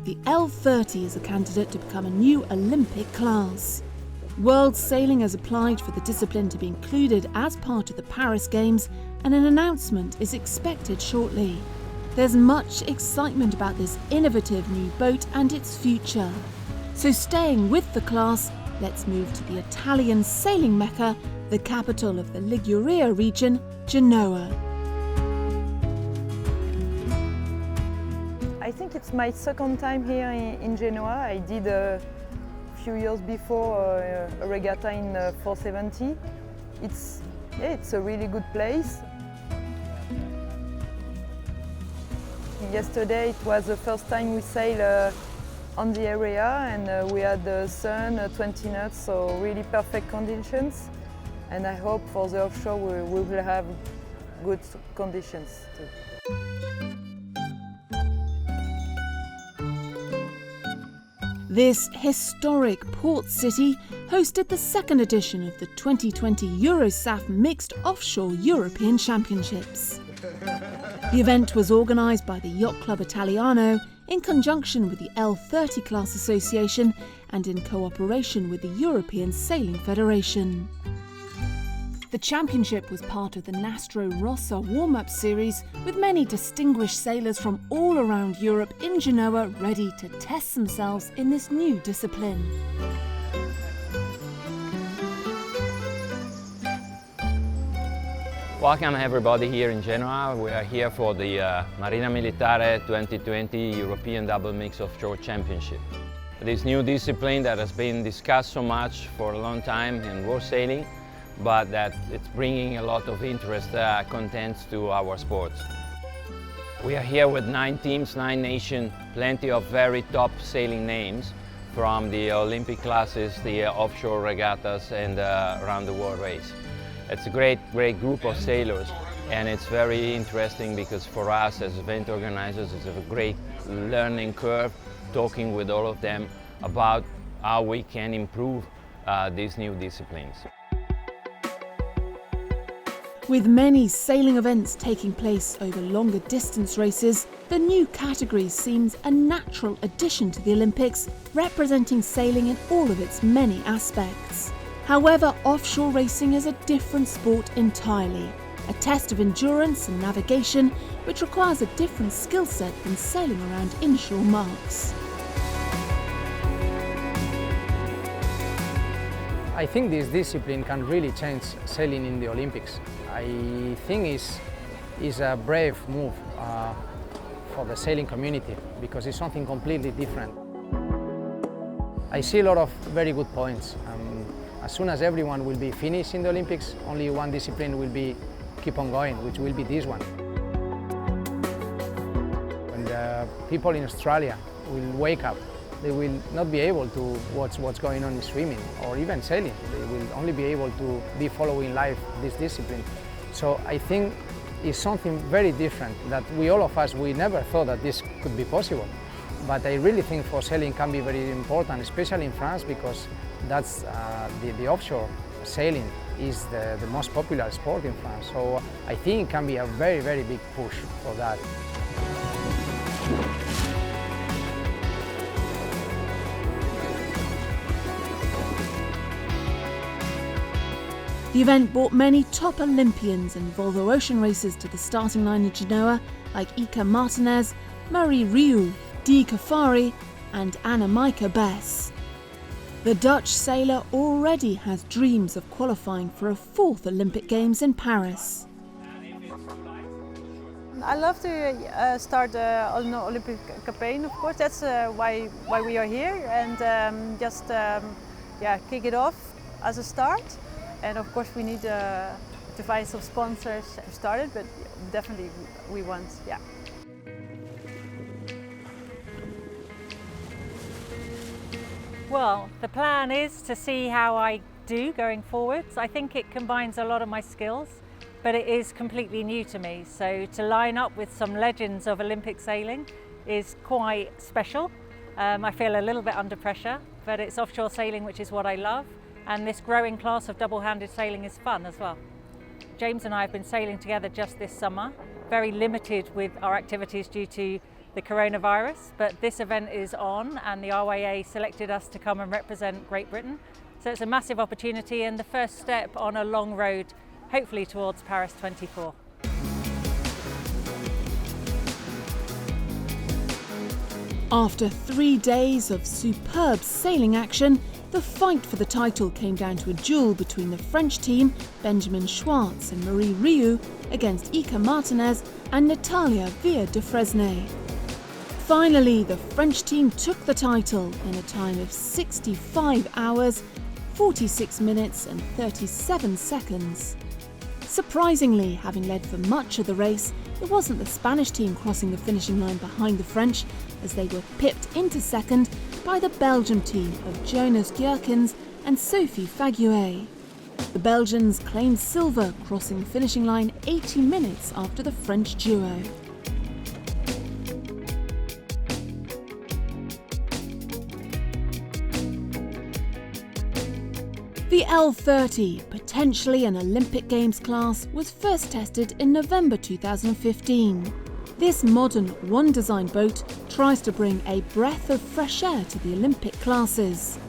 the L30 is a candidate to become a new Olympic class. World Sailing has applied for the discipline to be included as part of the Paris Games, and an announcement is expected shortly. There's much excitement about this innovative new boat and its future. So staying with the class, let's move to the Italian sailing mecca, the capital of the Liguria region, Genoa. I think it's my second time here in Genoa. I did a few years before a regatta in 470. It's a really good place. Yesterday it was the first time we sailed on the area, and we had the sun, 20 knots, so really perfect conditions. And I hope for the offshore we will have good conditions too. This historic port city hosted the second edition of the 2020 Eurosaf Mixed Offshore European Championships. The event was organised by the Yacht Club Italiano in conjunction with the L30 Class Association and in cooperation with the European Sailing Federation. The championship was part of the Nastro Rosa warm-up series, with many distinguished sailors from all around Europe in Genoa ready to test themselves in this new discipline. Welcome everybody here in Genoa. We are here for the Marina Militare 2020 European Double Mix Offshore Championship. This new discipline that has been discussed so much for a long time in world sailing, but that it's bringing a lot of interest contents to our sports. We are here with 9 teams, 9 nations, plenty of very top sailing names from the Olympic classes, the offshore regattas and around the world race. It's a great group of sailors, and it's very interesting because for us as event organizers it's a great learning curve, talking with all of them about how we can improve these new disciplines. With many sailing events taking place over longer distance races, the new category seems a natural addition to the Olympics, representing sailing in all of its many aspects. However, offshore racing is a different sport entirely, a test of endurance and navigation which requires a different skill set than sailing around inshore marks. I think this discipline can really change sailing in the Olympics. I think it's a brave move for the sailing community because it's something completely different. I see a lot of very good points. As soon as everyone will be finished in the Olympics, only one discipline will keep on going, which will be this one. When the people in Australia will wake up, they will not be able to watch what's going on in swimming or even sailing. They will only be able to be following live this discipline. So I think it's something very different that all of us, we never thought that this could be possible. But I really think for sailing can be very important, especially in France, because that's the offshore sailing is the most popular sport in France. So I think it can be a very, very big push for that. The event brought many top Olympians and Volvo Ocean racers to the starting line in Genoa, like Ika Martinez, Marie Rieu, Dee Kafari and Annemieke Bess. The Dutch sailor already has dreams of qualifying for a 4th Olympic Games in Paris. I love to start an Olympic campaign, of course. That's why we are here, and just kick it off as a start. And of course we need to find some sponsors to start it, but definitely we want, yeah. Well, the plan is to see how I do going forwards. I think it combines a lot of my skills, but it is completely new to me. So to line up with some legends of Olympic sailing is quite special. I feel a little bit under pressure, but it's offshore sailing, which is what I love. And this growing class of double-handed sailing is fun as well. James and I have been sailing together just this summer, very limited with our activities due to the coronavirus, but this event is on and the RYA selected us to come and represent Great Britain. So it's a massive opportunity and the first step on a long road, hopefully towards Paris 24. After 3 days of superb sailing action, the fight for the title came down to a duel between the French team, Benjamin Schwartz and Marie Rieu, against Ika Martinez and Natalia Villa de Fresnay. Finally, the French team took the title in a time of 65 hours, 46 minutes and 37 seconds. Surprisingly, having led for much of the race, it wasn't the Spanish team crossing the finishing line behind the French, as they were pipped into second by the Belgium team of Jonas Gjerkens and Sophie Faguet. The Belgians claimed silver, crossing the finishing line 80 minutes after the French duo. The L30, potentially an Olympic Games class, was first tested in November 2015. This modern one-design boat tries to bring a breath of fresh air to the Olympic classes.